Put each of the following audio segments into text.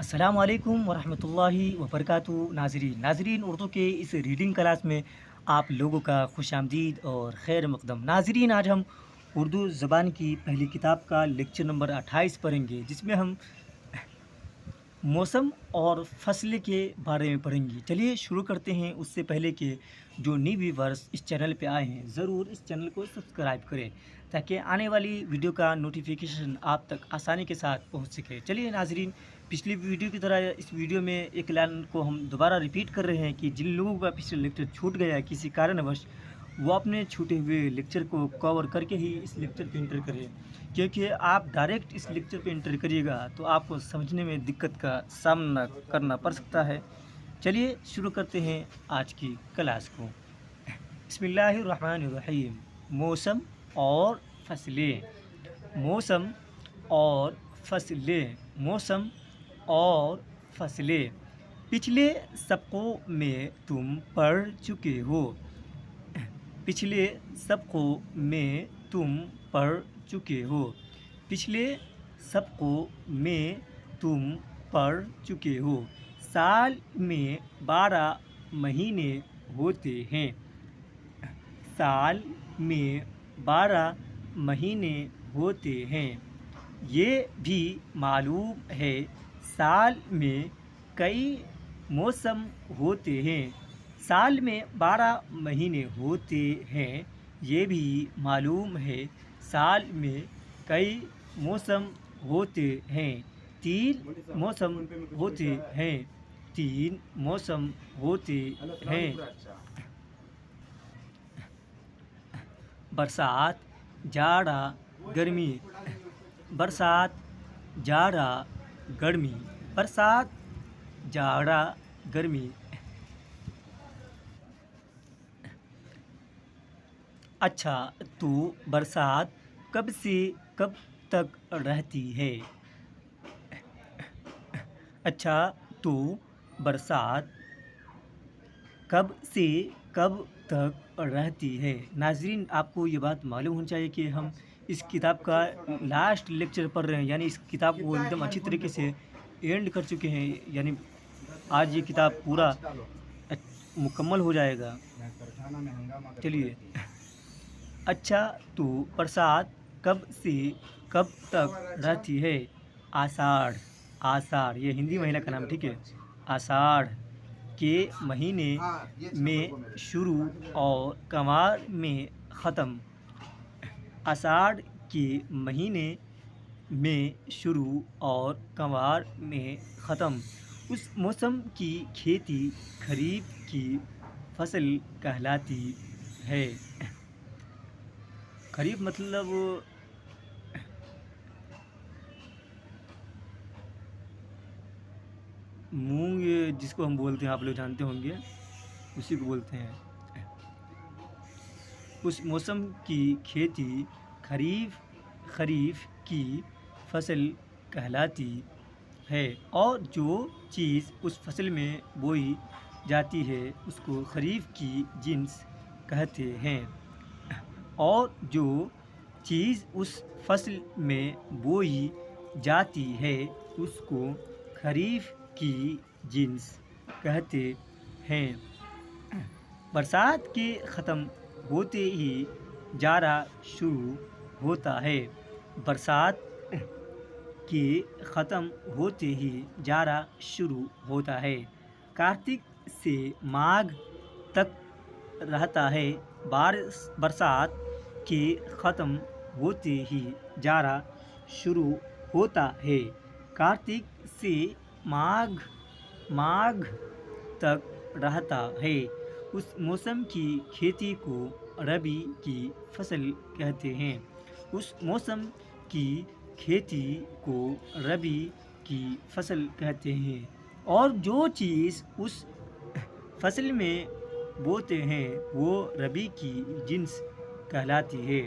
السلام علیکم ورحمۃ اللہ وبرکاتہ ناظرین اردو کے اس ریڈنگ کلاس میں آپ لوگوں کا خوش آمدید اور خیر مقدم ناظرین. آج ہم اردو زبان کی پہلی کتاب کا لیکچر نمبر 28 پڑھیں گے، جس میں ہم موسم اور فصل کے بارے میں پڑھیں گے. چلیے شروع کرتے ہیں. اس سے پہلے کہ جو نیو ویورس اس چینل پہ آئے ہیں ضرور اس چینل کو سبسکرائب کریں تاکہ آنے والی ویڈیو کا نوٹیفیکیشن آپ تک آسانی کے ساتھ پہنچ سکے. چلیے ناظرین، پچھلی ویڈیو کی طرح اس ویڈیو میں ایک لائن کو ہم دوبارہ ریپیٹ کر رہے ہیں کہ جن لوگوں کا پچھلا لیکچر چھوٹ گیا ہے کسی کارنوش، وہ اپنے چھوٹے ہوئے لیکچر کو کور کر کے ہی اس لیکچر پہ انٹر کریں، کیونکہ آپ ڈائریکٹ اس لیکچر پہ انٹر کریے گا تو آپ کو سمجھنے میں دقت کا سامنا کرنا پڑ سکتا ہے. چلیے شروع کرتے ہیں آج کی کلاس کو. بسم اللہ الرحمن الرحیم. موسم اور فصلیں. موسم اور فصلیں. موسم اور فصلیں. پچھلے سبقوں میں تم پڑھ چکے ہو. پچھلے سبقوں میں تم پڑھ چکے ہو. پچھلے سبقوں میں تم پڑھ چکے ہو. سال میں 12 مہینے ہوتے ہیں. سال میں 12 مہینے ہوتے ہیں. یہ بھی معلوم ہے سال میں کئی موسم ہوتے ہیں. سال میں 12 مہینے ہوتے ہیں. یہ بھی معلوم ہے سال میں کئی موسم ہوتے ہیں. 3 موسم ہوتے ہیں. 3 موسم ہوتے ہیں. برسات، جاڑا، گرمی. برسات، جاڑا، گرمی. برسات، جاڑا، گرمی. اچھا تو برسات کب سے کب تک رہتی ہے؟ اچھا تو برسات کب سے کب تک رہتی ہے؟ ناظرین، آپ کو یہ بات معلوم ہونی چاہیے کہ ہم اس کتاب کا لاسٹ لیکچر پڑھ رہے ہیں، یعنی اس کتاب کو ایک دم اچھی طریقے سے اینڈ کر چکے ہیں. یعنی آج یہ کتاب پورا مکمل ہو جائے گا. چلیے. اچھا تو برسات کب سے کب تک رہتی ہے؟ آষاڑھ. آষاڑھ یہ ہندی مہینہ کا نام، ٹھیک ہے. آষاڑھ کے مہینے میں شروع اور کنوار میں ختم. آষاڑھ کے مہینے میں شروع اور کنوار میں ختم. اس موسم کی کھیتی خریف کی فصل کہلاتی ہے. خریف مطلب مونگ، جس کو ہم بولتے ہیں، آپ لوگ جانتے ہوں گے، اسی کو بولتے ہیں. اس موسم کی کھیتی خریف کی فصل کہلاتی ہے. اور جو چیز اس فصل میں بوئی جاتی ہے اس کو خریف کی جنس کہتے ہیں. اور جو چیز اس فصل میں بوئی جاتی ہے اس کو خریف کی جنس کہتے ہیں. برسات کے ختم ہوتے ہی جاڑا شروع ہوتا ہے. برسات کے ختم ہوتے ہی جاڑا شروع ہوتا ہے. کارتک سے ماگھ تک رہتا ہے. برسات کے ختم ہوتے ہی جاڑا شروع ہوتا ہے. کارتک سے ماگھ تک رہتا ہے. اس موسم کی کھیتی کو ربی کی فصل کہتے ہیں. اس موسم کی کھیتی کو ربی کی فصل کہتے ہیں. اور جو چیز اس فصل میں بوتے ہیں وہ ربی کی جنس کہلاتی ہے.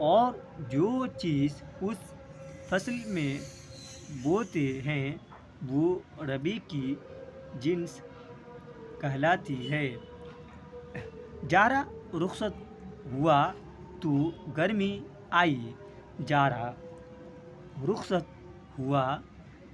اور جو چیز اس فصل میں بوتے ہیں وہ ربی کی جنس کہلاتی ہے. جاڑا رخصت ہوا تو گرمی آئی. جاڑا رخصت ہوا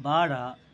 12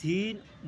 3